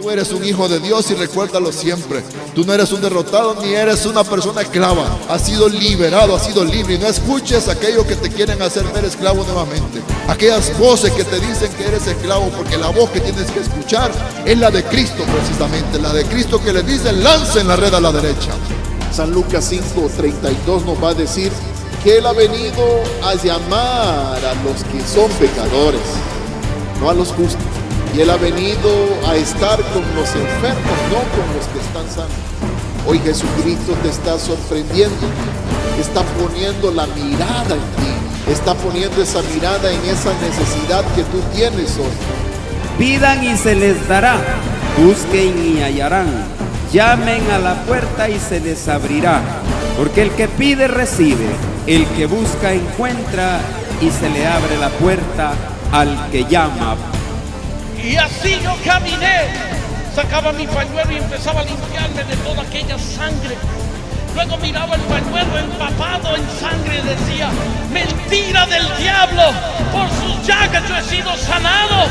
Tú eres un hijo de Dios y recuérdalo siempre. Tú no eres un derrotado ni eres una persona esclava. Has sido liberado, has sido libre. Y no escuches aquello que te quieren hacer ver esclavo nuevamente. Aquellas voces que te dicen que eres esclavo, porque la voz que tienes que escuchar es la de Cristo precisamente. La de Cristo que le dice: lancen la red a la derecha. San Lucas 5:32 nos va a decir que Él ha venido a llamar a los que son pecadores, no a los justos. Y Él ha venido a estar con los enfermos, no con los que están sanos. Hoy Jesucristo te está sorprendiendo, está poniendo la mirada en ti, está poniendo esa mirada en esa necesidad que tú tienes hoy. Pidan y se les dará, busquen y hallarán, llamen a la puerta y se les abrirá. Porque el que pide recibe, el que busca encuentra, y se le abre la puerta al que llama. Y así yo caminé, sacaba mi pañuelo y empezaba a limpiarme de toda aquella sangre. Luego miraba el pañuelo empapado en sangre y decía: mentira del diablo, por sus llagas yo he sido sanado.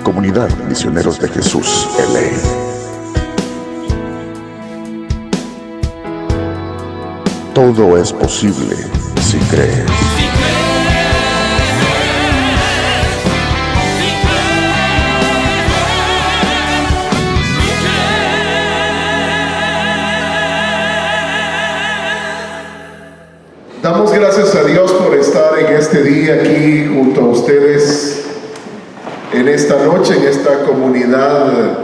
Comunidad Misioneros de Jesús, LA. Todo es posible si crees. Damos gracias a Dios por estar en este día aquí junto a ustedes, en esta noche, en esta comunidad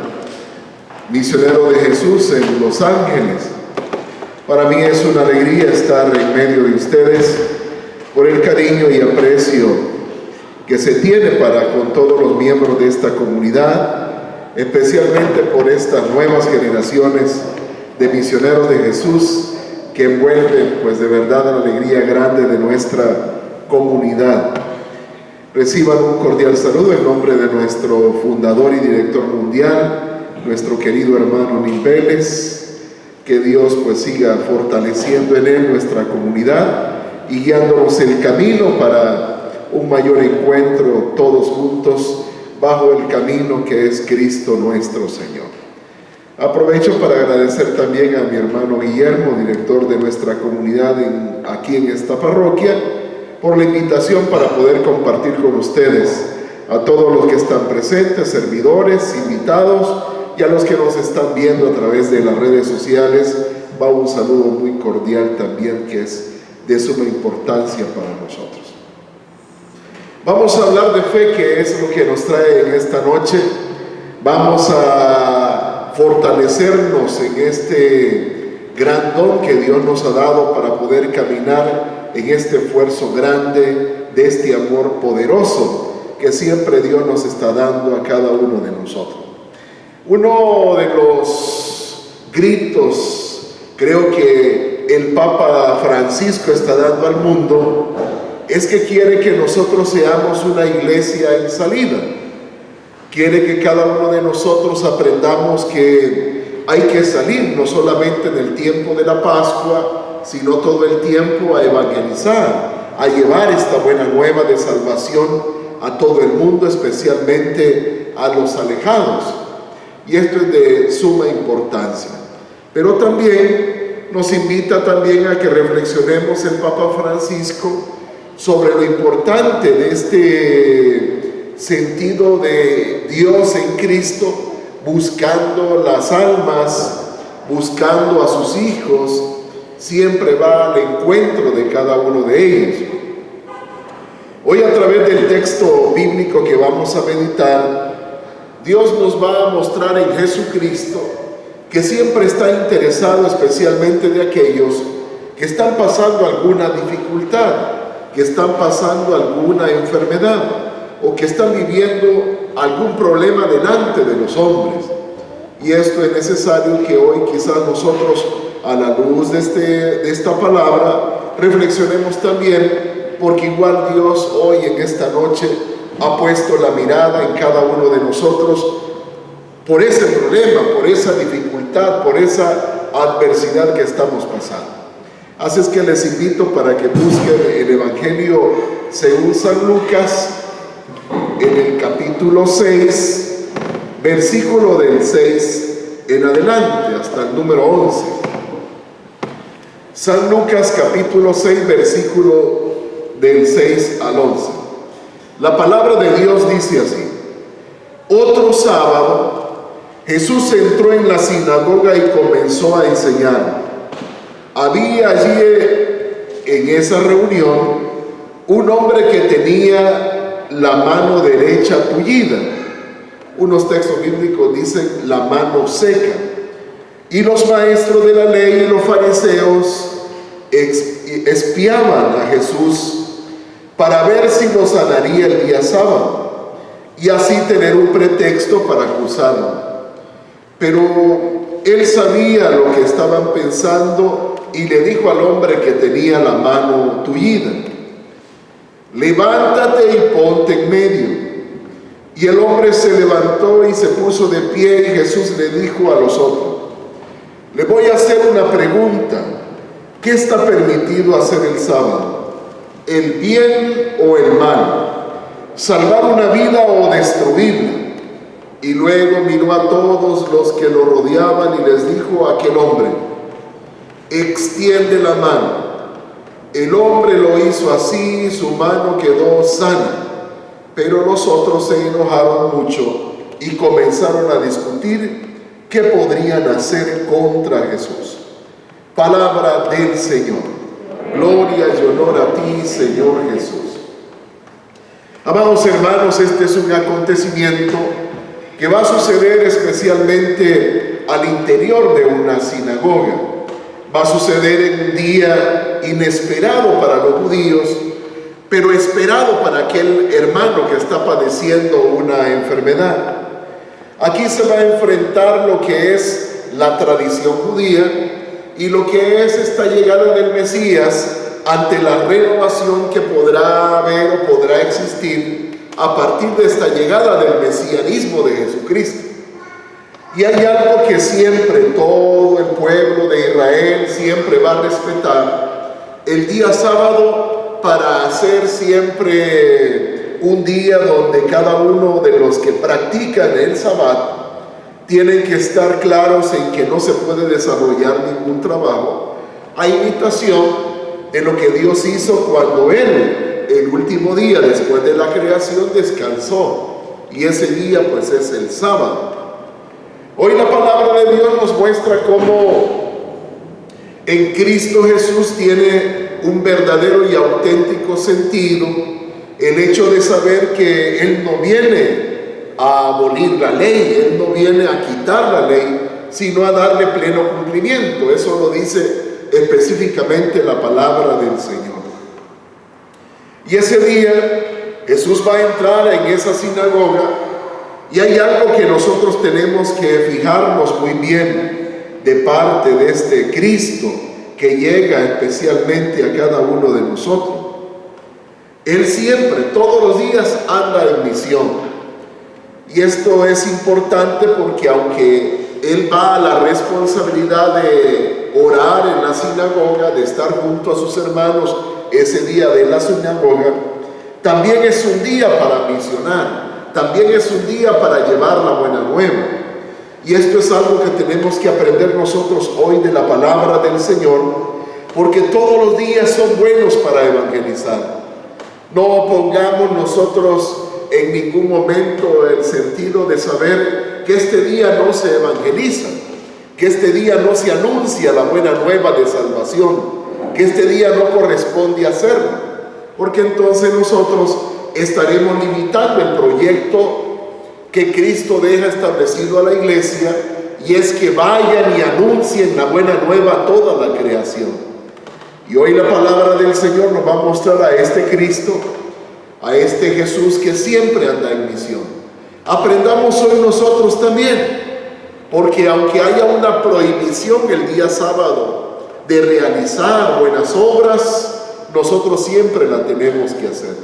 Misionero de Jesús en Los Ángeles. Para mí es una alegría estar en medio de ustedes por el cariño y aprecio que se tiene para con todos los miembros de esta comunidad, especialmente por estas nuevas generaciones de misioneros de Jesús que envuelven pues de verdad la alegría grande de nuestra comunidad. Reciban un cordial saludo en nombre de nuestro fundador y director mundial, nuestro querido hermano Nipeles. Que Dios pues siga fortaleciendo en él nuestra comunidad y guiándonos el camino para un mayor encuentro todos juntos bajo el camino que es Cristo nuestro Señor. Aprovecho para agradecer también a mi hermano Guillermo, director de nuestra comunidad aquí en esta parroquia, por la invitación para poder compartir con ustedes, a todos los que están presentes, servidores, invitados, y a los que nos están viendo a través de las redes sociales. Va un saludo muy cordial también, que es de suma importancia para nosotros. Vamos a hablar de fe, que es lo que nos trae en esta noche. Vamos a fortalecernos en este gran don que Dios nos ha dado para poder caminar en este esfuerzo grande de este amor poderoso que siempre Dios nos está dando a cada uno de nosotros. Uno de los gritos, creo que el Papa Francisco está dando al mundo, es que quiere que nosotros seamos una iglesia en salida. Quiere que cada uno de nosotros aprendamos que hay que salir, no solamente en el tiempo de la Pascua, sino todo el tiempo a evangelizar, a llevar esta buena nueva de salvación a todo el mundo, especialmente a los alejados. Y esto es de suma importancia. Pero también nos invita también a que reflexionemos el Papa Francisco sobre lo importante de este sentido de Dios en Cristo, buscando las almas, buscando a sus hijos, siempre va al encuentro de cada uno de ellos. Hoy, a través del texto bíblico que vamos a meditar, Dios nos va a mostrar en Jesucristo que siempre está interesado especialmente de aquellos que están pasando alguna dificultad, que están pasando alguna enfermedad o que están viviendo algún problema delante de los hombres. Y esto es necesario que hoy quizás nosotros, a la luz de esta palabra, reflexionemos también, porque igual Dios hoy en esta noche ha puesto la mirada en cada uno de nosotros por ese problema, por esa dificultad, por esa adversidad que estamos pasando. Así es que les invito para que busquen el Evangelio según San Lucas, en el capítulo 6, versículo del 6 en adelante, hasta el número 11. San Lucas capítulo 6, versículo del 6 al 11. La palabra de Dios dice así: otro sábado, Jesús entró en la sinagoga y comenzó a enseñar. Había allí en esa reunión un hombre que tenía la mano derecha tullida. Unos textos bíblicos dicen la mano seca. Y los maestros de la ley y los fariseos espiaban a Jesús para ver si lo sanaría el día sábado y así tener un pretexto para acusarlo. Pero él sabía lo que estaban pensando y le dijo al hombre que tenía la mano tullida: levántate y ponte en medio. Y el hombre se levantó y se puso de pie, y Jesús le dijo a los otros: le voy a hacer una pregunta. ¿Qué está permitido hacer el sábado? ¿El bien o el mal? ¿Salvar una vida o destruirla? Y luego miró a todos los que lo rodeaban y les dijo a aquel hombre: extiende la mano. El hombre lo hizo así y su mano quedó sana. Pero los otros se enojaron mucho y comenzaron a discutir qué podrían hacer contra Jesús. Palabra del Señor. Gloria y honor a ti, Señor Jesús. Amados hermanos, este es un acontecimiento que va a suceder especialmente al interior de una sinagoga. Va a suceder en un día inesperado para los judíos, pero esperado para aquel hermano que está padeciendo una enfermedad. Aquí se va a enfrentar lo que es la tradición judía y lo que es esta llegada del Mesías ante la renovación que podrá haber o podrá existir a partir de esta llegada del mesianismo de Jesucristo. Y hay algo que siempre todo el pueblo de Israel siempre va a respetar: el día sábado, para hacer siempre un día donde cada uno de los que practican el sabbat tienen que estar claros en que no se puede desarrollar ningún trabajo, a imitación de lo que Dios hizo cuando Él, el último día después de la creación, descansó, y ese día pues es el sábado. Hoy la palabra de Dios nos muestra cómo en Cristo Jesús tiene un verdadero y auténtico sentido el hecho de saber que Él no viene a abolir la ley, Él no viene a quitar la ley, sino a darle pleno cumplimiento. Eso lo dice específicamente la palabra del Señor. Y ese día Jesús va a entrar en esa sinagoga, y hay algo que nosotros tenemos que fijarnos muy bien de parte de este Cristo que llega especialmente a cada uno de nosotros. Él siempre, todos los días, anda en misión. Y esto es importante porque aunque Él va a la responsabilidad de orar en la sinagoga, de estar junto a sus hermanos ese día de la sinagoga, también es un día para misionar, también es un día para llevar la buena nueva. Y esto es algo que tenemos que aprender nosotros hoy de la palabra del Señor, porque todos los días son buenos para evangelizar. No pongamos nosotros en ningún momento el sentido de saber que este día no se evangeliza, que este día no se anuncia la buena nueva de salvación, que este día no corresponde hacerlo, porque entonces nosotros estaremos limitando el proyecto que Cristo deja establecido a la iglesia, y es que vayan y anuncien la buena nueva a toda la creación. Y hoy la palabra del Señor nos va a mostrar a este Cristo, a este Jesús que siempre anda en misión. Aprendamos hoy nosotros también, porque aunque haya una prohibición el día sábado de realizar buenas obras, nosotros siempre la tenemos que hacer.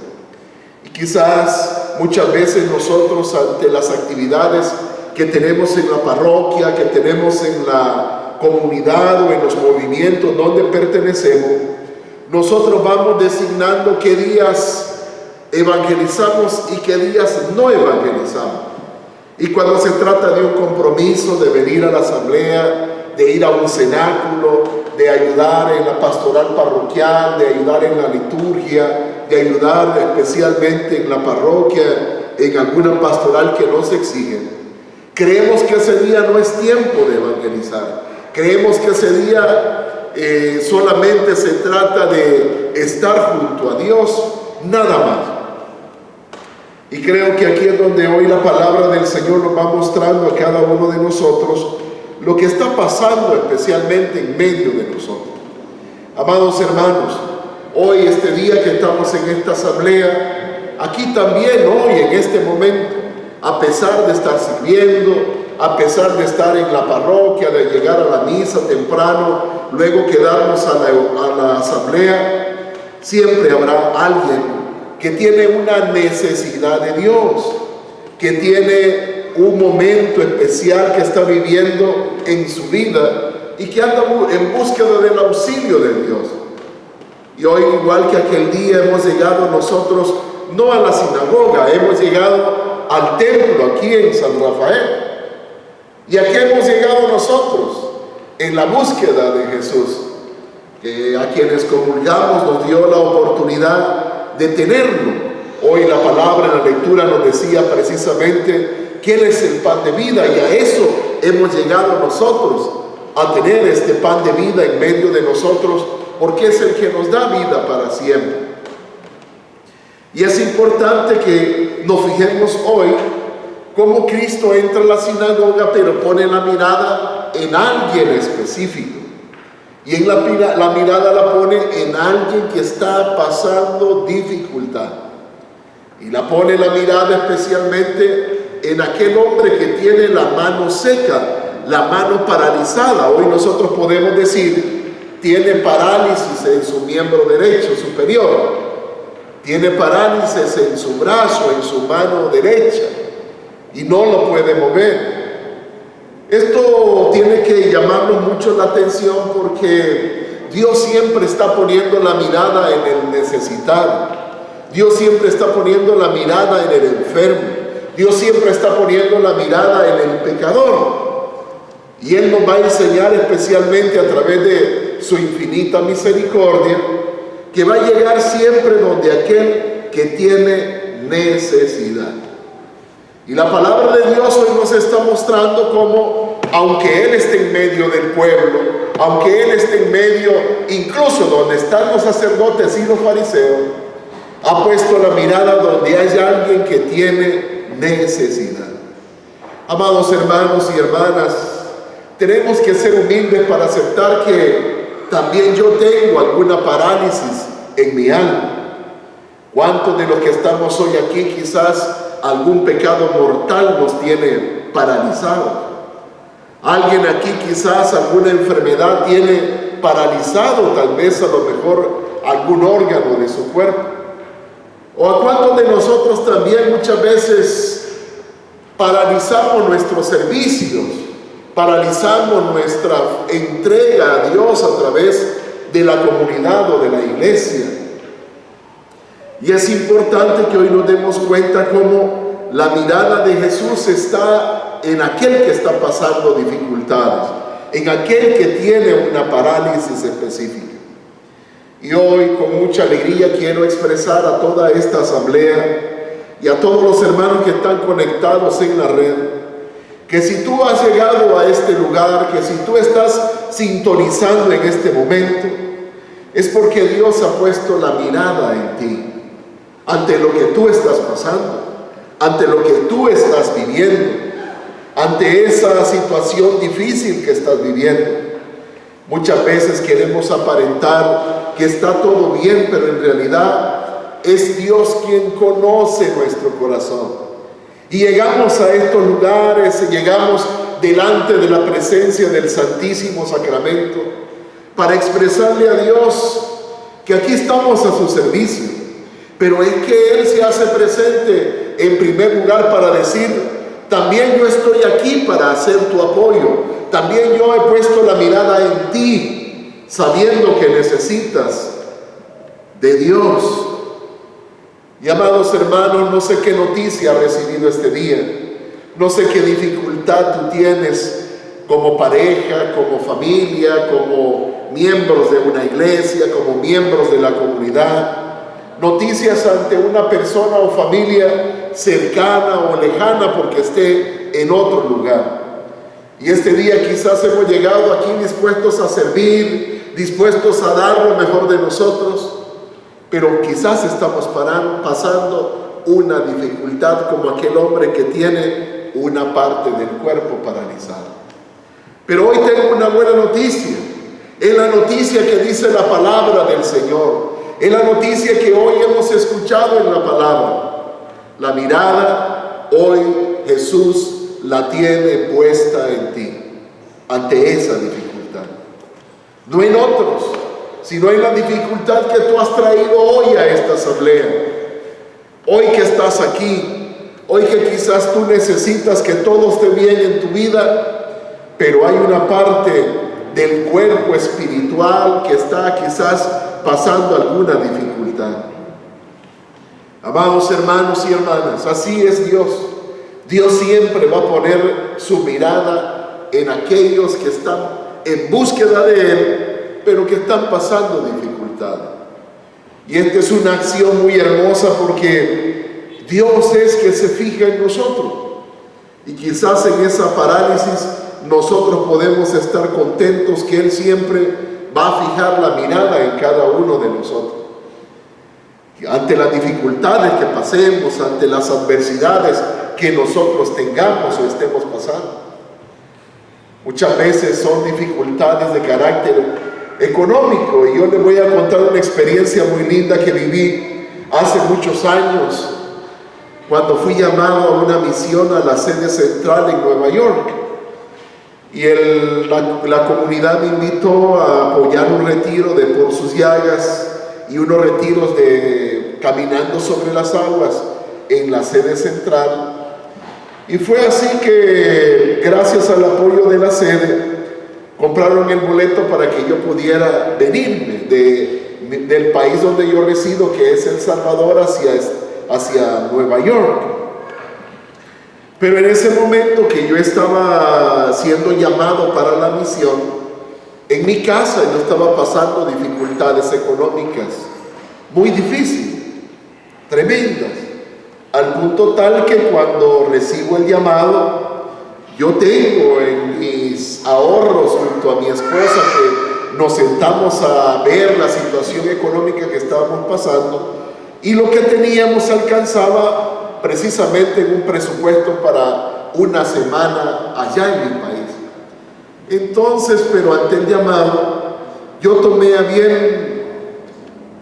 Y quizás muchas veces nosotros, ante las actividades que tenemos en la parroquia, que tenemos en la comunidad o en los movimientos donde pertenecemos, nosotros vamos designando qué días evangelizamos y qué días no evangelizamos. Y cuando se trata de un compromiso de venir a la asamblea, de ir a un cenáculo, de ayudar en la pastoral parroquial, de ayudar en la liturgia, de ayudar especialmente en la parroquia, en alguna pastoral que nos exigen, creemos que ese día no es tiempo de evangelizar. Creemos que ese día solamente se trata de estar junto a Dios, nada más. Y creo que aquí es donde hoy la palabra del Señor nos va mostrando a cada uno de nosotros lo que está pasando especialmente en medio de nosotros. Amados hermanos, hoy este día que estamos en esta asamblea, aquí también hoy en este momento, a pesar de estar sirviendo, a pesar de estar en la parroquia, de llegar a la misa temprano, luego quedarnos a la asamblea, siempre habrá alguien que tiene una necesidad de Dios, que tiene un momento especial que está viviendo en su vida y que anda en búsqueda del auxilio de Dios. Y hoy, igual que aquel día, hemos llegado nosotros no a la sinagoga, hemos llegado al templo aquí en San Rafael. ¿Y a qué hemos llegado nosotros? En la búsqueda de Jesús, que a quienes comulgamos nos dio la oportunidad de tenerlo. Hoy la palabra en la lectura nos decía precisamente que Él es el pan de vida, y a eso hemos llegado nosotros, a tener este pan de vida en medio de nosotros, porque es el que nos da vida para siempre. Y es importante que nos fijemos hoy cómo Cristo entra a la sinagoga, pero pone la mirada en alguien específico. Y en la mirada la pone en alguien que está pasando dificultad. Y la pone la mirada especialmente en aquel hombre que tiene la mano seca, la mano paralizada. Hoy nosotros podemos decir, tiene parálisis en su miembro derecho superior, tiene parálisis en su brazo, en su mano derecha, y no lo puede mover. Esto tiene que llamarnos mucho la atención, porque Dios siempre está poniendo la mirada en el necesitado. Dios siempre está poniendo la mirada en el enfermo. Dios siempre está poniendo la mirada en el pecador. Y Él nos va a enseñar especialmente a través de su infinita misericordia, que va a llegar siempre donde aquel que tiene necesidad. Y la palabra de Dios hoy nos está mostrando cómo, aunque Él esté en medio del pueblo, aunque Él esté en medio, incluso donde están los sacerdotes y los fariseos, ha puesto la mirada donde hay alguien que tiene necesidad. Amados hermanos y hermanas, tenemos que ser humildes para aceptar que también yo tengo alguna parálisis en mi alma. ¿Cuántos de los que estamos hoy aquí quizás algún pecado mortal nos tiene paralizados? Alguien aquí quizás alguna enfermedad tiene paralizado, tal vez a lo mejor algún órgano de su cuerpo. ¿O a cuántos de nosotros también muchas veces paralizamos nuestros servicios, paralizamos nuestra entrega a Dios a través de la comunidad o de la iglesia? Y es importante que hoy nos demos cuenta cómo la mirada de Jesús está en aquel que está pasando dificultades, en aquel que tiene una parálisis específica. Y hoy con mucha alegría quiero expresar a toda esta asamblea y a todos los hermanos que están conectados en la red, que si tú has llegado a este lugar, que si tú estás sintonizando en este momento, es porque Dios ha puesto la mirada en ti, ante lo que tú estás pasando, ante lo que tú estás viviendo, ante esa situación difícil que estás viviendo. Muchas veces queremos aparentar que está todo bien, pero en realidad es Dios quien conoce nuestro corazón. Y llegamos a estos lugares, llegamos delante de la presencia del Santísimo Sacramento para expresarle a Dios que aquí estamos a su servicio. Pero es que Él se hace presente en primer lugar para decir, también yo estoy aquí para hacer tu apoyo. También yo he puesto la mirada en ti, sabiendo que necesitas de Dios. Y amados hermanos, no sé qué noticia has recibido este día, no sé qué dificultad tú tienes como pareja, como familia, como miembros de una iglesia, como miembros de la comunidad. Noticias ante una persona o familia cercana o lejana porque esté en otro lugar. Y este día quizás hemos llegado aquí dispuestos a servir, dispuestos a dar lo mejor de nosotros, pero quizás estamos pasando una dificultad como aquel hombre que tiene una parte del cuerpo paralizada. Pero hoy tengo una buena noticia. Es la noticia que dice la palabra del Señor. Es la noticia que hoy hemos escuchado en la palabra. La mirada hoy Jesús la tiene puesta en ti, ante esa dificultad. No en otros, sino en la dificultad que tú has traído hoy a esta asamblea. Hoy que estás aquí, hoy que quizás tú necesitas que todo esté bien en tu vida, pero hay una parte del cuerpo espiritual que está quizás pasando alguna dificultad. Amados hermanos y hermanas, así es Dios. Dios siempre va a poner su mirada en aquellos que están en búsqueda de Él, pero que están pasando dificultad. Y esta es una acción muy hermosa porque Dios es que se fija en nosotros. Y quizás en esa parálisis nosotros podemos estar contentos que Él siempre va a fijar la mirada en cada uno de nosotros. Ante las dificultades que pasemos, ante las adversidades que nosotros tengamos o estemos pasando. Muchas veces son dificultades de carácter económico, y yo les voy a contar una experiencia muy linda que viví hace muchos años cuando fui llamado a una misión a la sede central en Nueva York. Y la comunidad me invitó a apoyar un retiro de Por Sus Llagas y unos retiros de caminando sobre las aguas en la sede central. Y fue así que, gracias al apoyo de la sede, compraron el boleto para que yo pudiera venirme del país donde yo resido, que es El Salvador, hacia Nueva York. Pero en ese momento que yo estaba siendo llamado para la misión, en mi casa yo estaba pasando dificultades económicas muy difíciles, tremendas, al punto tal que cuando recibo el llamado, yo tengo en mis ahorros junto a mi esposa, que nos sentamos a ver la situación económica que estábamos pasando, y lo que teníamos alcanzaba precisamente en un presupuesto para una semana allá en mi país. Entonces, pero ante el llamado, yo tomé a bien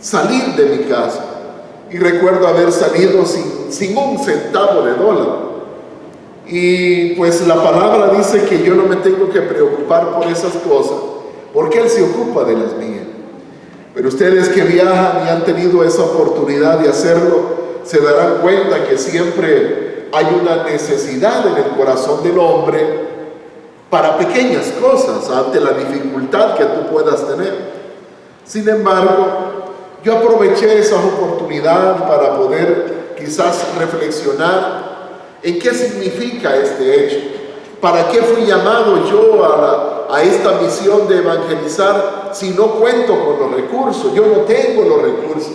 salir de mi casa, y recuerdo haber salido sin un centavo de dólar. Y pues la palabra dice que yo no me tengo que preocupar por esas cosas, porque Él se ocupa de las mías. Pero ustedes que viajan y han tenido esa oportunidad de hacerlo, se darán cuenta que siempre hay una necesidad en el corazón del hombre para pequeñas cosas ante la dificultad que tú puedas tener. Sin embargo, yo aproveché esa oportunidad para poder quizás reflexionar en qué significa este hecho. ¿Para qué fui llamado yo a esta misión de evangelizar si no cuento con los recursos? Yo no tengo los recursos.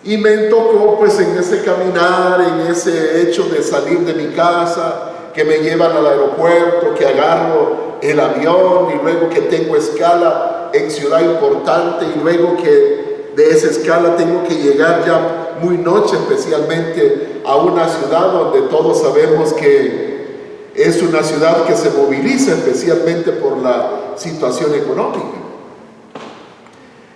Y me tocó pues en ese caminar, en ese hecho de salir de mi casa, que me llevan al aeropuerto, que agarro el avión y luego que tengo escala en ciudad importante, y luego que de esa escala tengo que llegar ya muy noche, especialmente a una ciudad donde todos sabemos que es una ciudad que se moviliza especialmente por la situación económica.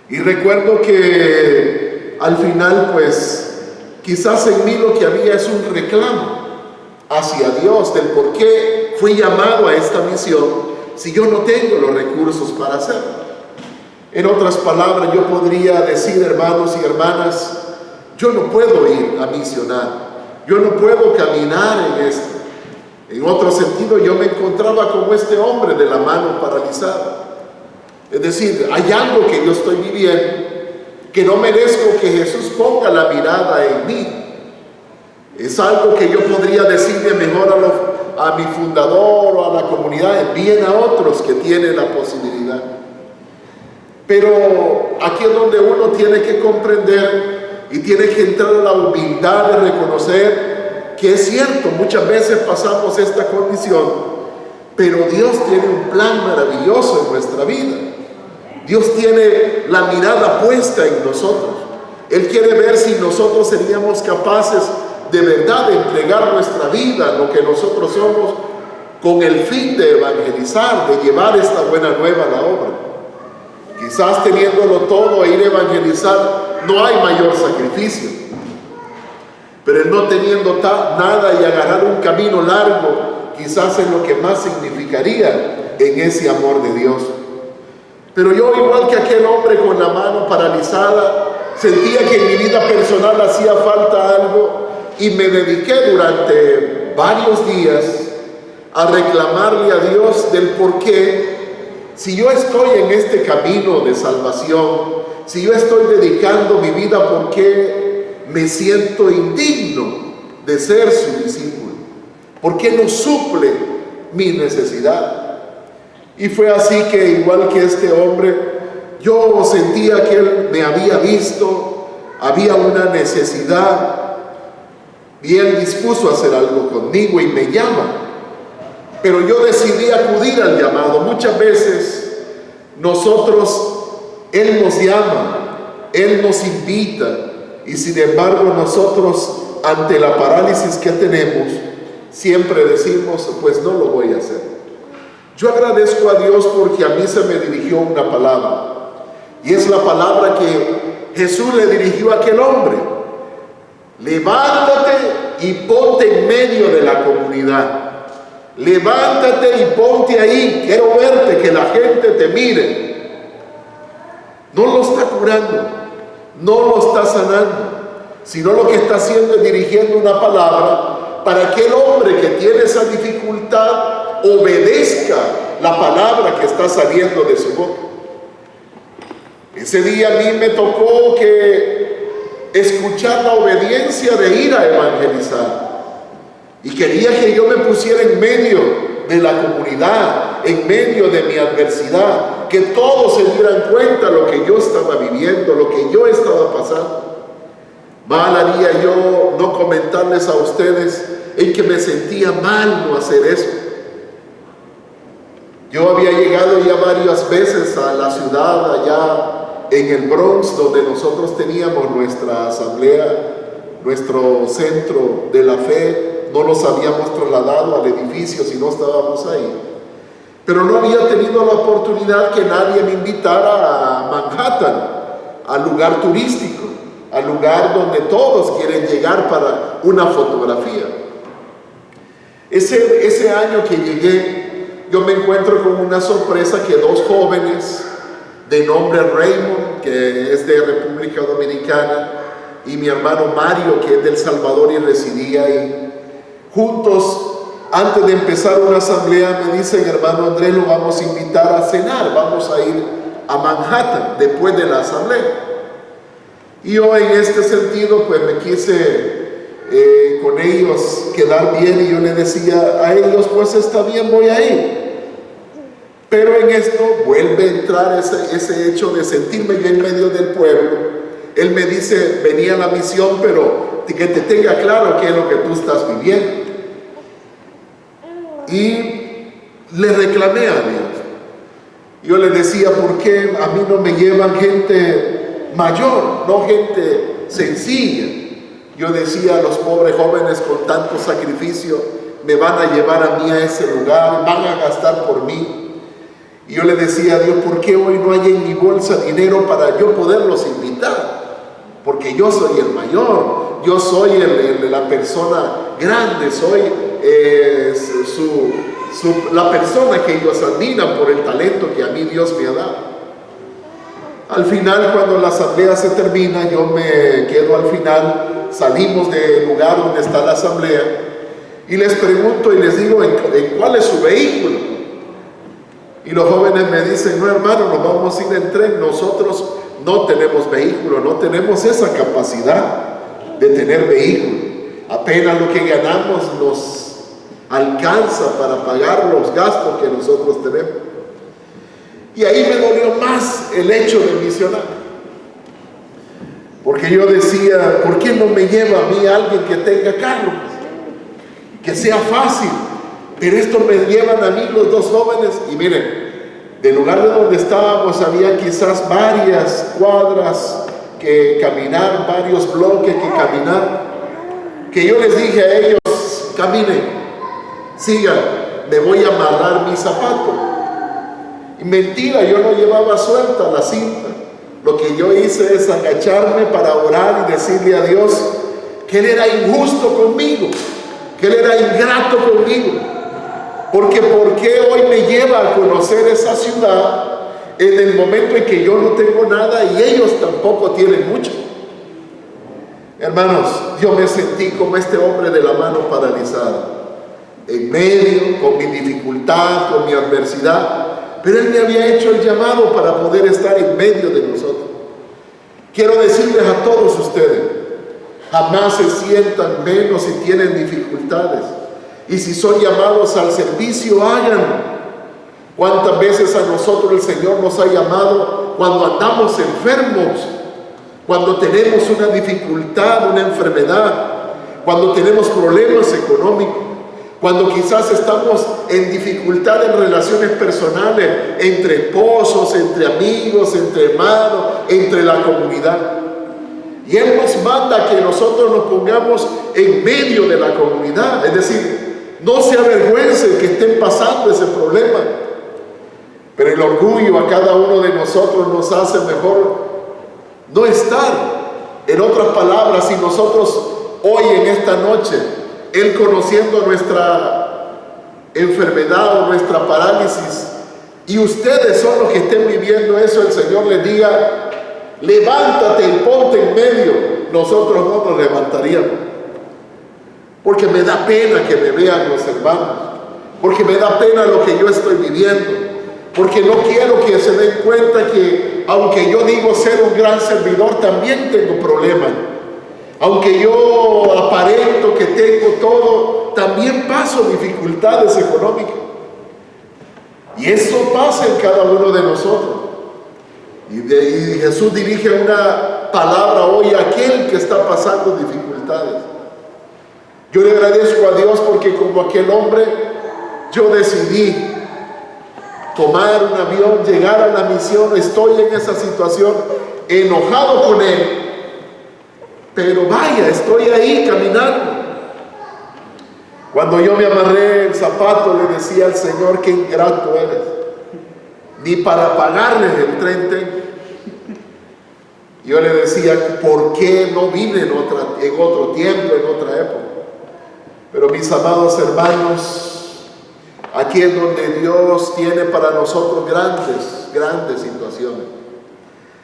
Y recuerdo que al final pues quizás en mí lo que había es un reclamo hacia Dios del por qué fui llamado a esta misión si yo no tengo los recursos para hacerlo. En otras palabras, yo podría decir, hermanos y hermanas, yo no puedo ir a misionar, yo no puedo caminar en esto. En otro sentido, yo me encontraba como este hombre de la mano paralizada. Es decir, hay algo que yo estoy viviendo que no merezco que Jesús ponga la mirada en mí. Es algo que yo podría decirle mejor a mi fundador o a la comunidad, envíen a otros que tienen la posibilidad. Pero aquí es donde uno tiene que comprender y tiene que entrar a la humildad de reconocer que es cierto, muchas veces pasamos esta condición, pero Dios tiene un plan maravilloso en nuestra vida. Dios tiene la mirada puesta en nosotros. Él quiere ver si nosotros seríamos capaces de verdad de entregar nuestra vida, lo que nosotros somos, con el fin de evangelizar, de llevar esta buena nueva a la obra. Quizás teniéndolo todo e ir a evangelizar, no hay mayor sacrificio. Pero el no teniendo nada y agarrar un camino largo, quizás es lo que más significaría en ese amor de Dios. Pero yo, igual que aquel hombre con la mano paralizada, sentía que en mi vida personal hacía falta algo y me dediqué durante varios días a reclamarle a Dios del por qué, si yo estoy en este camino de salvación, si yo estoy dedicando mi vida, ¿por qué me siento indigno de ser su discípulo? ¿Por qué no suple mi necesidad? Y fue así que, igual que este hombre, yo sentía que él me había visto, había una necesidad, y él dispuso a hacer algo conmigo y me llama. Pero yo decidí acudir al llamado. Muchas veces Él nos llama, Él nos invita, y sin embargo nosotros, ante la parálisis que tenemos, siempre decimos, pues no lo voy a hacer. Yo agradezco a Dios porque a mí se me dirigió una palabra, y es la palabra que Jesús le dirigió a aquel hombre: levántate y ponte en medio de la comunidad. Levántate y ponte ahí, quiero verte, que la gente te mire. No lo está curando, no lo está sanando, sino lo que está haciendo es dirigiendo una palabra para que el hombre que tiene esa dificultad obedezca la palabra que está saliendo de su boca. Ese día a mí me tocó escuchar la obediencia de ir a evangelizar. Y quería que yo me pusiera en medio de la comunidad, en medio de mi adversidad, que todos se dieran cuenta de lo que yo estaba viviendo, lo que yo estaba pasando. Mal haría yo no comentarles a ustedes en que me sentía mal no hacer eso. Yo había llegado ya varias veces a la ciudad allá en el Bronx, donde nosotros teníamos nuestra asamblea, nuestro centro de la fe. No nos habíamos trasladado al edificio, si no estábamos ahí. Pero no había tenido la oportunidad que nadie me invitara a Manhattan, al lugar turístico, al lugar donde todos quieren llegar para una fotografía. Ese año que llegué, yo me encuentro con una sorpresa que dos jóvenes de nombre Raymond, que es de República Dominicana, y mi hermano Mario, que es de El Salvador y residía ahí, juntos, antes de empezar una asamblea, me dicen: hermano Andrés, lo vamos a invitar a cenar, vamos a ir a Manhattan después de la asamblea. Y yo, en este sentido, pues me quise con ellos quedar bien, y yo le decía a ellos: pues está bien, voy a ir. Pero en esto vuelve a entrar ese hecho de sentirme yo en medio del pueblo. Él me dice: venía a la misión, pero que te tenga claro qué es lo que tú estás viviendo. Y le reclamé a Dios. Yo le decía: ¿por qué a mí no me llevan gente mayor, no gente sencilla? Yo decía: los pobres jóvenes con tanto sacrificio me van a llevar a mí a ese lugar, van a gastar por mí. Y yo le decía a Dios: ¿por qué hoy no hay en mi bolsa dinero para yo poderlos invitar? Porque yo soy el mayor, yo soy la persona grande, soy la persona que ellos admiran por el talento que a mí Dios me ha dado. Al final, cuando la asamblea se termina, yo me quedo al final, salimos del lugar donde está la asamblea, y les pregunto y les digo: ¿en cuál es su vehículo? Y los jóvenes me dicen: no, hermano, nos vamos a ir en tren. Nosotros no tenemos vehículo, no tenemos esa capacidad de tener vehículo. Apenas lo que ganamos nos alcanza para pagar los gastos que nosotros tenemos. Y ahí me dolió más el hecho de misionar. Porque yo decía, ¿por qué no me lleva a mí alguien que tenga carro? Que sea fácil. Pero esto me llevan a mí los dos jóvenes. Y miren, del lugar de donde estábamos había quizás varias cuadras que caminar, varios bloques que caminar. Que yo les dije a ellos, caminen, sigan, me voy a amarrar mi zapato. Y mentira, yo no llevaba suelta la cinta. Lo que yo hice es agacharme para orar y decirle a Dios que Él era injusto conmigo, que Él era ingrato conmigo. Porque ¿por qué hoy me lleva a conocer esa ciudad en el momento en que yo no tengo nada y ellos tampoco tienen mucho? Hermanos, yo me sentí como este hombre de la mano paralizada, en medio, con mi dificultad, con mi adversidad. Pero Él me había hecho el llamado para poder estar en medio de nosotros. Quiero decirles a todos ustedes, jamás se sientan menos si tienen dificultades. Y si son llamados al servicio, háganlo. ¿Cuántas veces a nosotros el Señor nos ha llamado cuando andamos enfermos? Cuando tenemos una dificultad, una enfermedad, cuando tenemos problemas económicos, cuando quizás estamos en dificultad en relaciones personales, entre esposos, entre amigos, entre hermanos, entre la comunidad. Y Él nos manda que nosotros nos pongamos en medio de la comunidad, es decir, no se avergüencen que estén pasando ese problema. Pero el orgullo a cada uno de nosotros nos hace mejor no estar. En otras palabras, si nosotros hoy en esta noche, Él conociendo nuestra enfermedad o nuestra parálisis, y ustedes son los que estén viviendo eso, el Señor les diga, levántate y ponte en medio, nosotros no nos levantaríamos. Porque me da pena que me vean los hermanos, porque me da pena lo que yo estoy viviendo, porque no quiero que se den cuenta que aunque yo digo ser un gran servidor, también tengo problemas. Aunque yo aparento que tengo todo, también paso dificultades económicas. Y eso pasa en cada uno de nosotros. Y Jesús dirige una palabra hoy a aquel que está pasando dificultades. Yo le agradezco a Dios porque como aquel hombre, yo decidí tomar un avión, llegar a la misión. Estoy en esa situación, enojado con Él. Pero vaya, estoy ahí caminando. Cuando yo me amarré el zapato, le decía al Señor, qué ingrato eres. Ni para pagarles el tren tengo. Yo le decía, ¿por qué no vine en otro tiempo, en otra época? Pero mis amados hermanos, aquí es donde Dios tiene para nosotros grandes situaciones.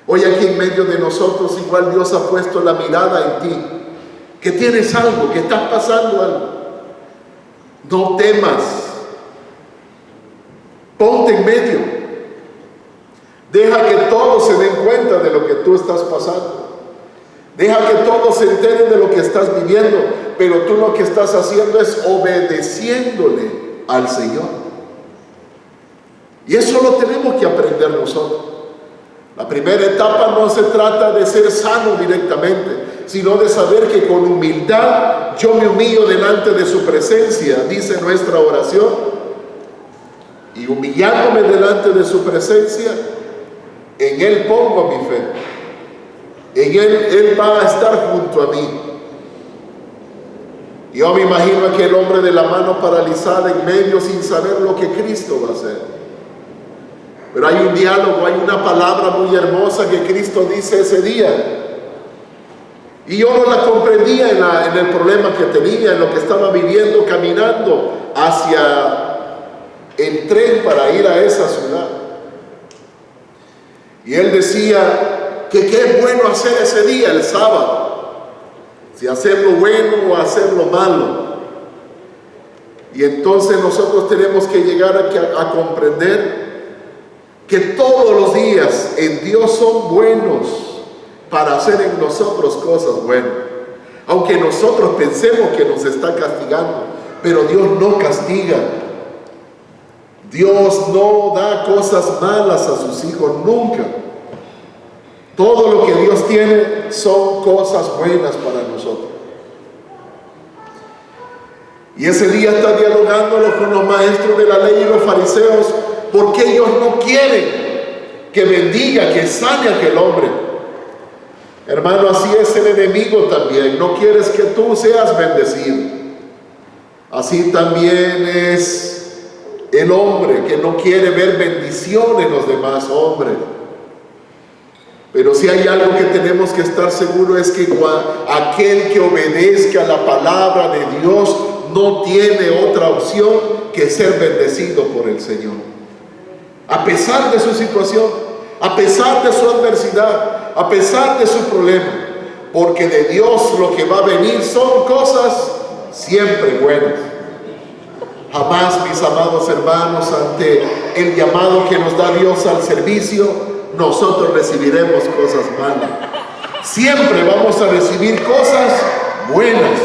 Hoy aquí en medio de nosotros igual Dios ha puesto la mirada en ti, que tienes algo, que estás pasando algo. No temas, ponte en medio, deja que todos se den cuenta de lo que tú estás pasando, deja que todos se enteren de lo que estás viviendo, pero tú lo que estás haciendo es obedeciéndole al Señor. Y eso lo tenemos que aprender nosotros. La primera etapa no se trata de ser sano directamente, sino de saber que con humildad yo me humillo delante de su presencia, dice nuestra oración. Y humillándome delante de su presencia, en Él pongo mi fe. En Él va a estar junto a mí. Yo me imagino a aquel hombre de la mano paralizada en medio sin saber lo que Cristo va a hacer. Pero hay un diálogo, hay una palabra muy hermosa que Cristo dice ese día. Y yo no la comprendía en el problema que tenía, en lo que estaba viviendo, caminando hacia el tren para ir a esa ciudad. Y Él decía que qué bueno hacer ese día, el sábado. Si hacer lo bueno o hacer lo malo. Y entonces nosotros tenemos que llegar a comprender que todos los días en Dios son buenos para hacer en nosotros cosas buenas. Aunque nosotros pensemos que nos está castigando, pero Dios no castiga. Dios no da cosas malas a sus hijos nunca. Todo lo que Dios tiene son cosas buenas para nosotros. Y ese día está dialogándolo con los maestros de la ley y los fariseos, porque ellos no quieren que bendiga, que sane a aquel hombre. Hermano, así es el enemigo también. No quieres que tú seas bendecido. Así también es el hombre que no quiere ver bendición en los demás hombres. Pero si hay algo que tenemos que estar seguros es que aquel que obedezca la palabra de Dios no tiene otra opción que ser bendecido por el Señor. A pesar de su situación, a pesar de su adversidad, a pesar de su problema, porque de Dios lo que va a venir son cosas siempre buenas. Jamás, mis amados hermanos, ante el llamado que nos da Dios al servicio, nosotros recibiremos cosas malas. Siempre vamos a recibir cosas buenas,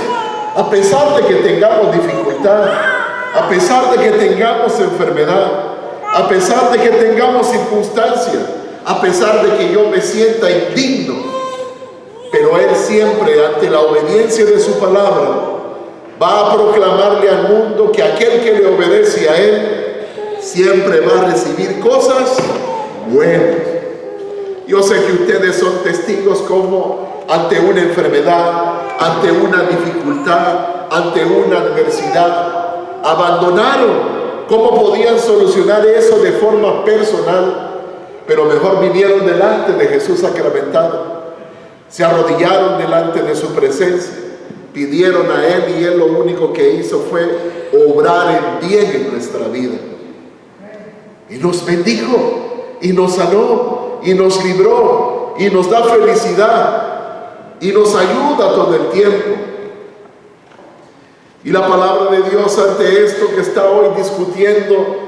a pesar de que tengamos dificultad, a pesar de que tengamos enfermedad, a pesar de que tengamos circunstancias, a pesar de que yo me sienta indigno. Pero Él siempre, ante la obediencia de su palabra, va a proclamarle al mundo que aquel que le obedece a Él siempre va a recibir cosas buenas. Yo sé que ustedes son testigos como ante una enfermedad, ante una dificultad, ante una adversidad, abandonaron cómo podían solucionar eso de forma personal, pero mejor vinieron delante de Jesús sacramentado, se arrodillaron delante de su presencia, pidieron a Él y Él lo único que hizo fue obrar en bien en nuestra vida. Y nos bendijo, y nos sanó, y nos libró, y nos da felicidad, y nos ayuda todo el tiempo. Y la palabra de Dios ante esto que está hoy discutiendo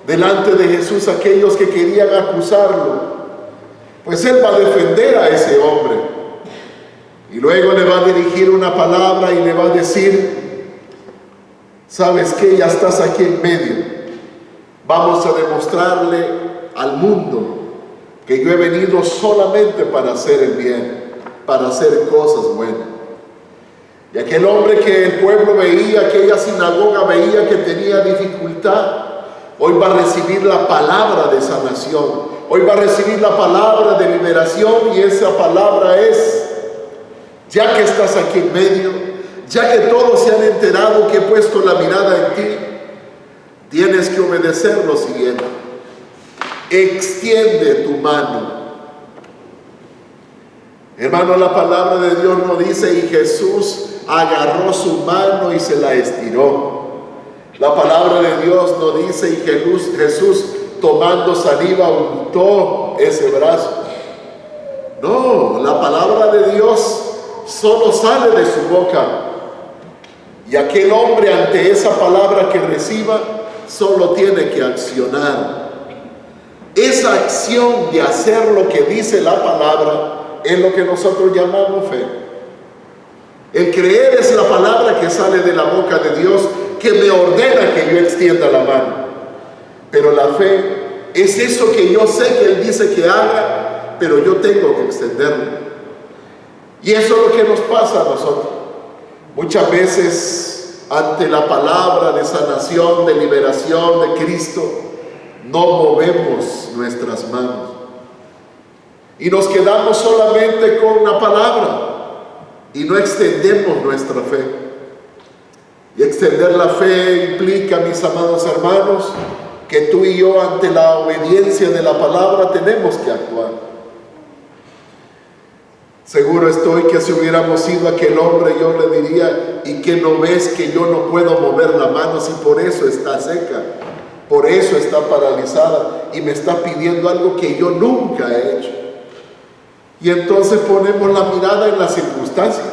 delante de Jesús aquellos que querían acusarlo, pues Él va a defender a ese hombre. Y luego le va a dirigir una palabra y le va a decir: ¿sabes qué? Ya estás aquí en medio. Vamos a demostrarle al mundo que yo he venido solamente para hacer el bien, para hacer cosas buenas. Y aquel hombre que el pueblo veía, aquella sinagoga veía que tenía dificultad, hoy va a recibir la palabra de sanación, hoy va a recibir la palabra de liberación, y esa palabra es: ya que estás aquí en medio, ya que todos se han enterado que he puesto la mirada en ti, tienes que obedecer lo siguiente: extiende tu mano. Hermano, la palabra de Dios nos dice: y Jesús agarró su mano y se la estiró. La palabra de Dios nos dice: y Jesús tomando saliva untó ese brazo. No, la palabra de Dios solo sale de su boca, y aquel hombre ante esa palabra que reciba solo tiene que accionar. Esa acción de hacer lo que dice la palabra es lo que nosotros llamamos fe. El creer es la palabra que sale de la boca de Dios, que me ordena que yo extienda la mano. Pero la fe es eso que yo sé que Él dice que haga, pero yo tengo que extenderlo. Y eso es lo que nos pasa a nosotros. Muchas veces, ante la palabra de sanación, de liberación de Cristo, no movemos nuestras manos. Y nos quedamos solamente con la palabra y no extendemos nuestra fe. Y extender la fe implica, mis amados hermanos, que tú y yo, ante la obediencia de la palabra, tenemos que actuar. Seguro estoy que si hubiéramos sido aquel hombre, yo le diría: ¿y qué no ves que yo no puedo mover la mano si por eso está seca? Por eso está paralizada y me está pidiendo algo que yo nunca he hecho. Y entonces ponemos la mirada en las circunstancias,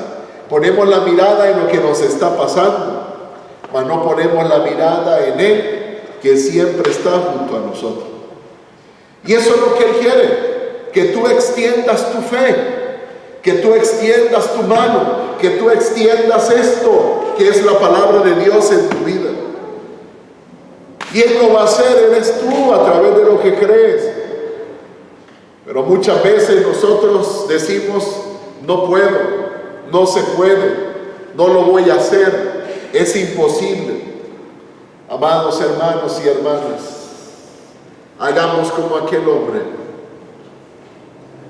ponemos la mirada en lo que nos está pasando, mas no ponemos la mirada en Él, que siempre está junto a nosotros. Y eso es lo que Él quiere, que tú extiendas tu fe, que tú extiendas tu mano, que tú extiendas esto que es la palabra de Dios en tu vida. ¿Quién lo va a hacer? Eres tú, a través de lo que crees. Pero muchas veces nosotros decimos, no puedo, no se puede, no lo voy a hacer, es imposible. Amados hermanos y hermanas, hagamos como aquel hombre.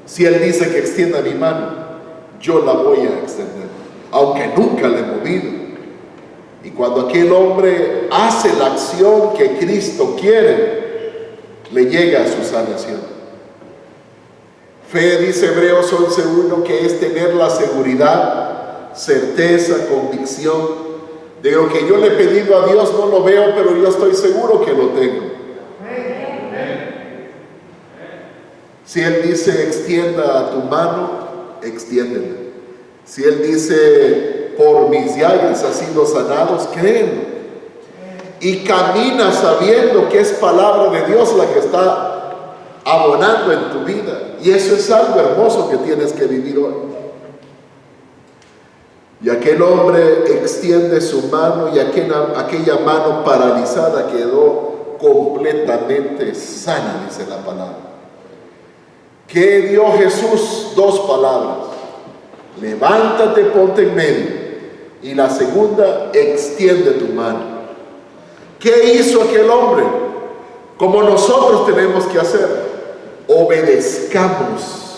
Si Él dice que extienda mi mano, yo la voy a extender, aunque nunca la he movido. Y cuando aquel hombre hace la acción que Cristo quiere, le llega a su sanación. Fe, dice Hebreos 11:1, que es tener la seguridad, certeza, convicción de lo que yo le he pedido a Dios. No lo veo, pero yo estoy seguro que lo tengo. Si Él dice extienda tu mano, extiéndela. Si Él dice por mis llagas has sido sanados, créelo. Y camina sabiendo que es palabra de Dios la que está abonando en tu vida. Y eso es algo hermoso que tienes que vivir hoy. Y aquel hombre extiende su mano y aquella mano paralizada quedó completamente sana, dice la palabra. ¿Qué dio Jesús? 2 palabras. Levántate, ponte en medio. Y la segunda, extiende tu mano. ¿Qué hizo aquel hombre? Como nosotros tenemos que hacer, obedezcamos.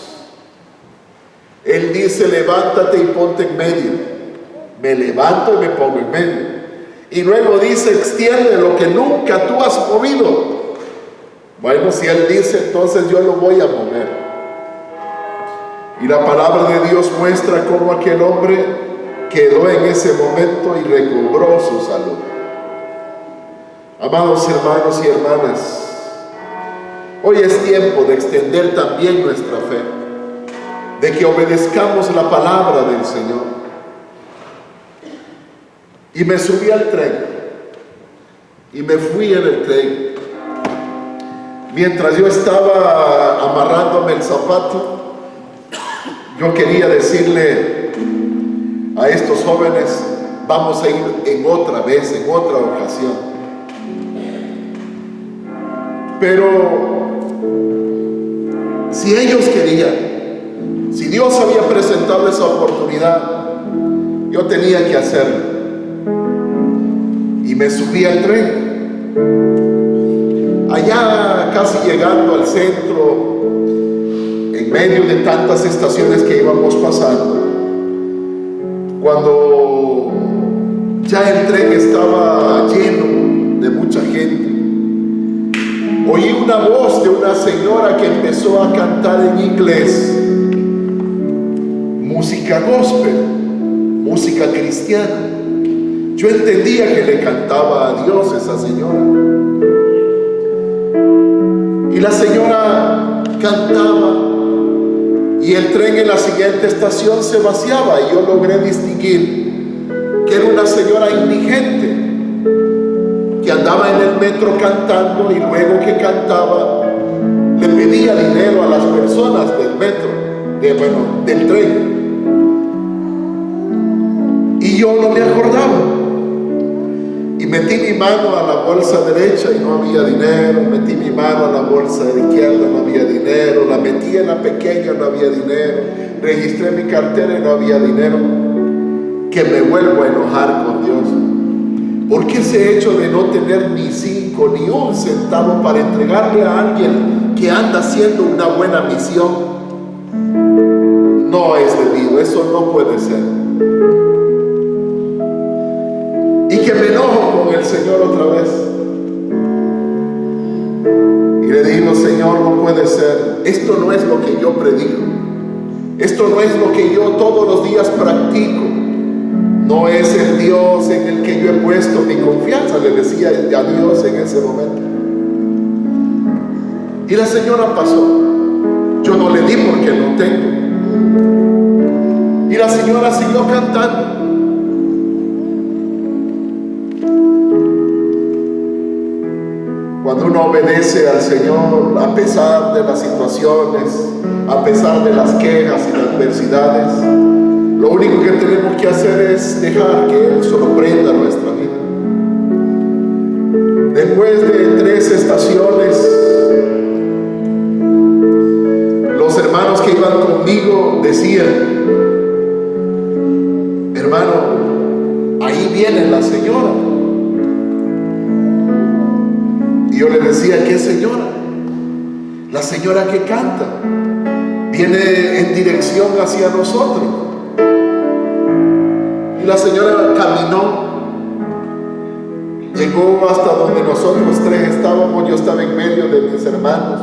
Él dice, levántate y ponte en medio. Me levanto y me pongo en medio. Y luego dice, extiende lo que nunca tú has movido. Bueno, si Él dice, entonces yo lo voy a mover. Y la palabra de Dios muestra cómo aquel hombre quedó en ese momento y recobró su salud. Amados hermanos y hermanas, hoy es tiempo de extender también nuestra fe, de que obedezcamos la palabra del Señor. Y me subí al tren y me fui en el tren. Mientras yo estaba amarrándome el zapato, yo quería decirle a estos jóvenes, vamos a ir en otra vez, en otra ocasión. Pero si ellos querían, si Dios había presentado esa oportunidad, yo tenía que hacerlo. Y me subí al tren. Allá casi llegando al centro, en medio de tantas estaciones que íbamos pasando, cuando ya el tren estaba lleno de mucha gente, oí una voz de una señora que empezó a cantar en inglés, música gospel, música cristiana. Yo entendía que le cantaba a Dios esa señora. Y la señora cantaba y el tren en la siguiente estación se vaciaba, y yo logré distinguir que era una señora indigente que andaba en el metro cantando, y luego que cantaba le pedía dinero a las personas del metro, del tren. Y yo no me acordaba. Y metí mi mano a la bolsa derecha y no había dinero. Metí mi mano a la bolsa izquierda, no había dinero. La metí en la pequeña, no había dinero. Registré mi cartera y no había dinero. Que me vuelvo a enojar con Dios. Porque ese hecho de no tener ni 5 ni 1 centavo para entregarle a alguien que anda haciendo una buena misión, no es debido. Eso no puede ser. Y que me enojo con el Señor otra vez. Y le digo, Señor, no puede ser. Esto no es lo que yo predico. Esto no es lo que yo todos los días practico. No es el Dios en el que yo he puesto mi confianza, le decía a Dios en ese momento. Y la señora pasó. Yo no le di porque no tengo. Y la señora siguió cantando. Cuando uno obedece al Señor, a pesar de las situaciones, a pesar de las quejas y las adversidades, lo único que tenemos que hacer es dejar que Él sorprenda nuestra vida. Después de 3 estaciones, los hermanos que iban conmigo decían: hermano, ahí viene la señora. Y yo le decía: ¿qué señora? La señora que canta. Viene en dirección hacia nosotros. Y la señora caminó, llegó hasta donde nosotros 3 estábamos. Yo estaba en medio de mis hermanos.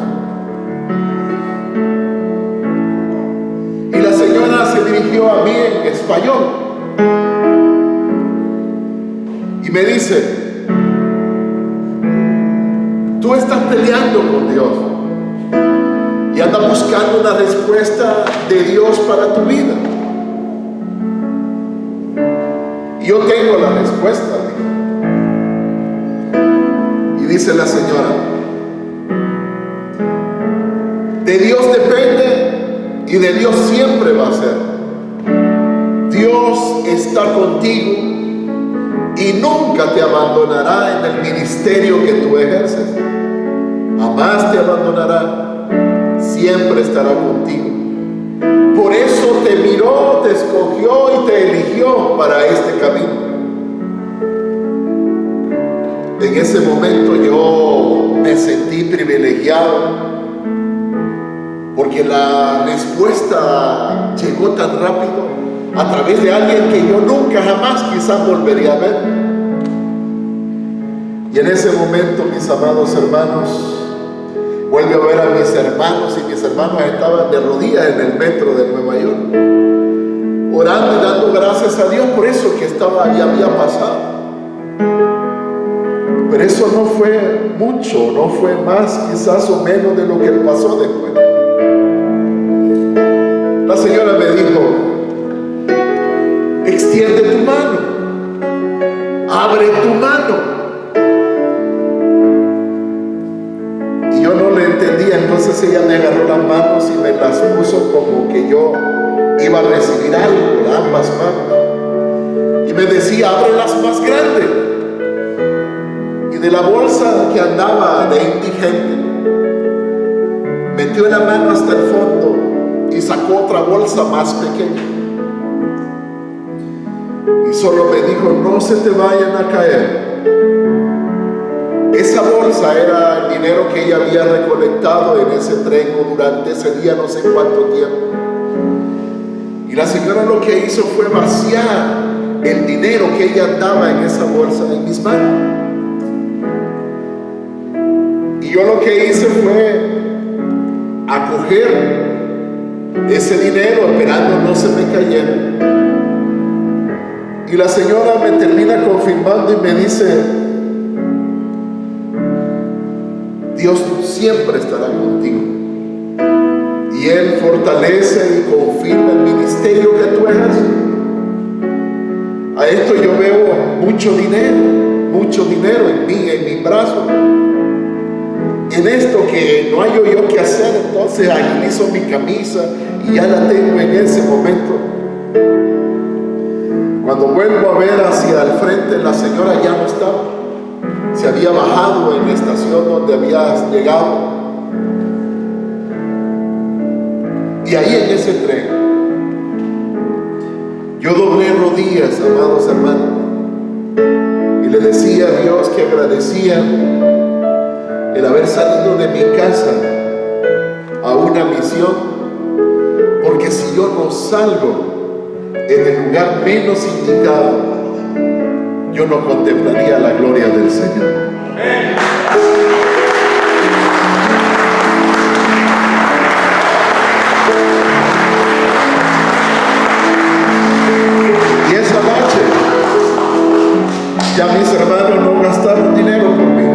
Y la señora se dirigió a mí en español y me dice: tú estás peleando con Dios y andas buscando una respuesta de Dios para tu vida. Y yo tengo la respuesta. Y dice la señora: de Dios depende y de Dios siempre va a ser. Dios está contigo y nunca te abandonará en el ministerio que tú ejerces. Jamás te abandonará, siempre estará contigo. Por eso te miró, te escogió y te eligió para este camino. En ese momento yo me sentí privilegiado, porque la respuesta llegó tan rápido a través de alguien que yo nunca jamás quizás volvería a ver. Y en ese momento, mis amados hermanos, vuelve a ver a mis hermanos, y mis hermanos estaban de rodillas en el metro de Nueva York, orando y dando gracias a Dios por eso que ya había pasado. Pero eso no fue mucho, no fue más quizás o menos de lo que pasó después. La señora me dijo: extiende tu mano, abre tu mano. Y yo no le entendía, entonces ella me agarró las manos y me las puso como que yo iba a recibir algo con ambas manos. Y me decía: ábrelas más grandes. Y de la bolsa que andaba de indigente, metió la mano hasta el fondo y sacó otra bolsa más pequeña. Y solo me dijo: no se te vayan a caer. Esa bolsa era el dinero que ella había recolectado en ese tren o durante ese día, no sé cuánto tiempo. Y la señora lo que hizo fue vaciar el dinero que ella daba en esa bolsa en mis manos. Y yo lo que hice fue acoger ese dinero esperando no se me cayera. Y la señora me termina confirmando y me dice: Dios siempre estará contigo y Él fortalece y confirma el ministerio que tú ejerces. A esto yo veo mucho dinero en mí, en mi brazo. En esto que no hay yo qué hacer, entonces agilizo mi camisa y ya la tengo en ese momento. Cuando vuelvo a ver hacia el frente, la señora ya no estaba. Se había bajado en la estación donde había llegado. Y ahí en ese tren, yo doblé rodillas, amados hermanos, y le decía a Dios que agradecía el haber salido de mi casa a una misión, porque si yo no salgo en el lugar menos indicado, yo no contemplaría la gloria del Señor. Y esa noche ya mis hermanos no gastaron dinero por mí,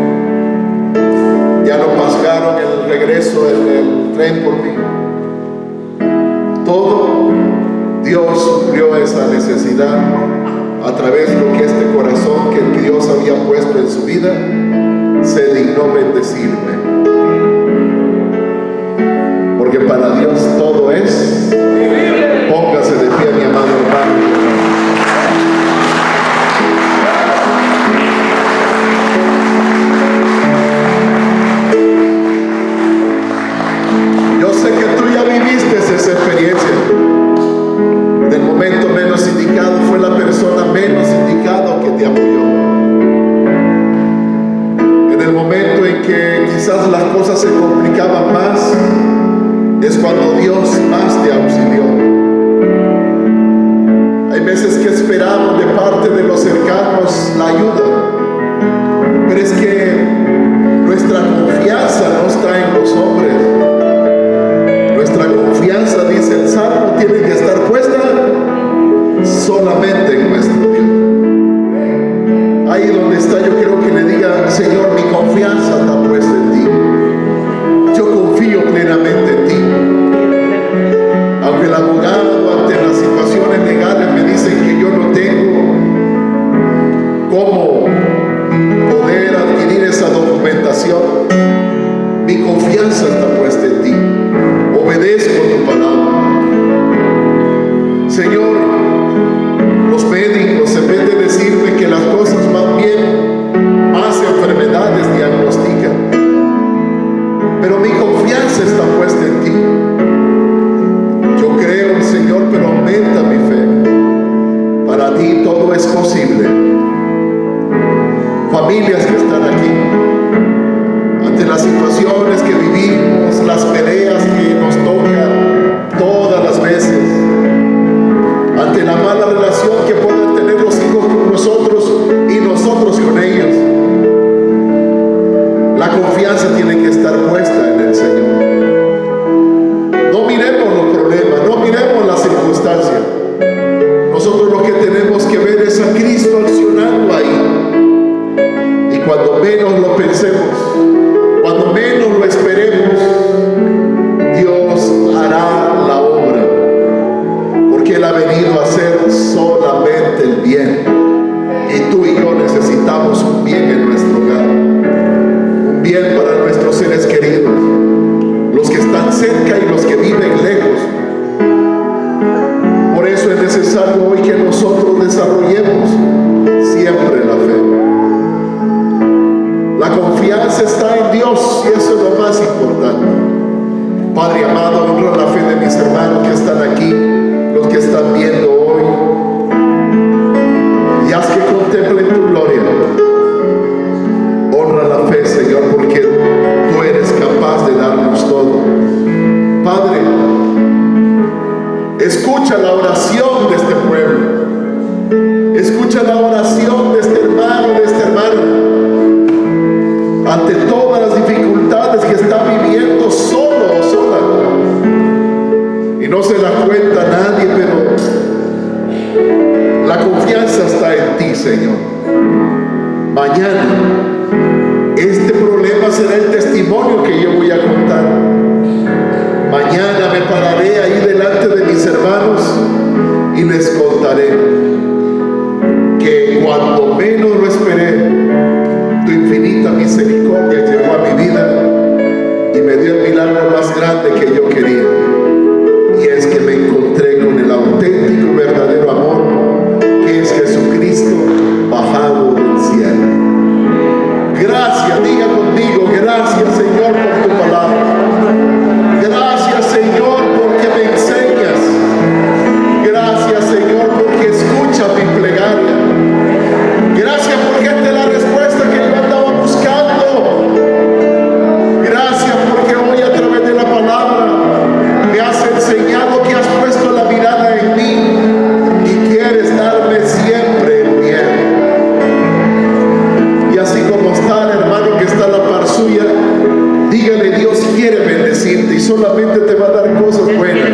ya no pagaron el regreso en el tren por mí. Todo Dios suplió esa necesidad a través de lo que este corazón que Dios había puesto en su vida se dignó y no bendecirme. Porque para Dios todo es. Póngase de pie, mi amado hermano. Yo sé que tú ya viviste esa experiencia. En el momento menos indicado fue la persona menos indicada que te apoyó. En el momento en que quizás las cosas se complicaban más, es cuando Dios más te auxilió. Hay veces que esperamos de parte de los cercanos la ayuda, pero es que nuestra confianza no está en los hombres. Nuestra confianza, dice el Salmo, tiene que estar puesta solamente en nuestro Dios. Ahí donde está, yo quiero que le diga: Señor, mi confianza está puesta en ti. Yo confío plenamente en ti. Aunque el abogado ante las situaciones legales me dicen que yo no tengo cómo poder adquirir esa documentación, mi confianza está puesta en ti. Obedezco tu palabra. Señor, los médicos, en vez de decirme que las cosas van bien, más enfermedades diagnostican. Pero mi confianza está puesta en ti. Yo creo, Señor, pero aumenta mi fe. Para ti todo es posible. Familias que están aquí, ante las situaciones que vivimos, las peleas que nos tocan todas las veces, ante la mala relación que puedan tener los hijos con nosotros y nosotros con ellos, la confianza tiene que estar puesta en el Señor. No miremos los problemas, no miremos las circunstancias. Nosotros lo que tenemos que ver es a Cristo accionando ahí. Y cuando menos lo pensemos, cuando menos lo esperemos, Dios hará la obra. Porque Él ha venido a hacer solamente el bien. Y tú y yo necesitamos un bien en nuestro hogar. Un bien para nuestros seres queridos. Los que están cerca y los que viven lejos. Por eso es necesario hoy que nosotros desarrollemos siempre la fe. La confianza está en Dios y eso es lo más importante. Padre amado, honra la fe de mis hermanos que están aquí, los que están viendo hoy, y haz que contemplen tu gloria. Honra la fe, Señor, porque tú eres capaz de darnos todo. Padre, escucha la oración de este pueblo. Escucha la oración de este hermano, de esta hermana, ante todas las dificultades que está viviendo solo o sola. Y no se da cuenta nadie, pero la confianza está en ti, Señor. Mañana este problema será el testimonio que yo voy a contar. Mañana me pararé ahí delante de mis hermanos y les contaré que cuando menos lo esperé, tu infinita misericordia llegó a mi vida y me dio el milagro más grande que yo quería. Y es que me encontré con el auténtico y verdadero amor, que es Jesucristo bajado del cielo. Gracias, diga conmigo, gracias, Señor, por tu palabra. Gracias, Señor, porque me enseñas. Gracias, Señor, porque escuchas mi plegaria. Gracias porque esta es la respuesta que yo andaba buscando. Gracias porque hoy a través de la palabra me has enseñado que has puesto la mirada en mí y quieres darme siempre el bien. Y así como está el hermano que está a la par suya, dígale: Dios quiere bendecirte y solamente te va a dar cosas buenas.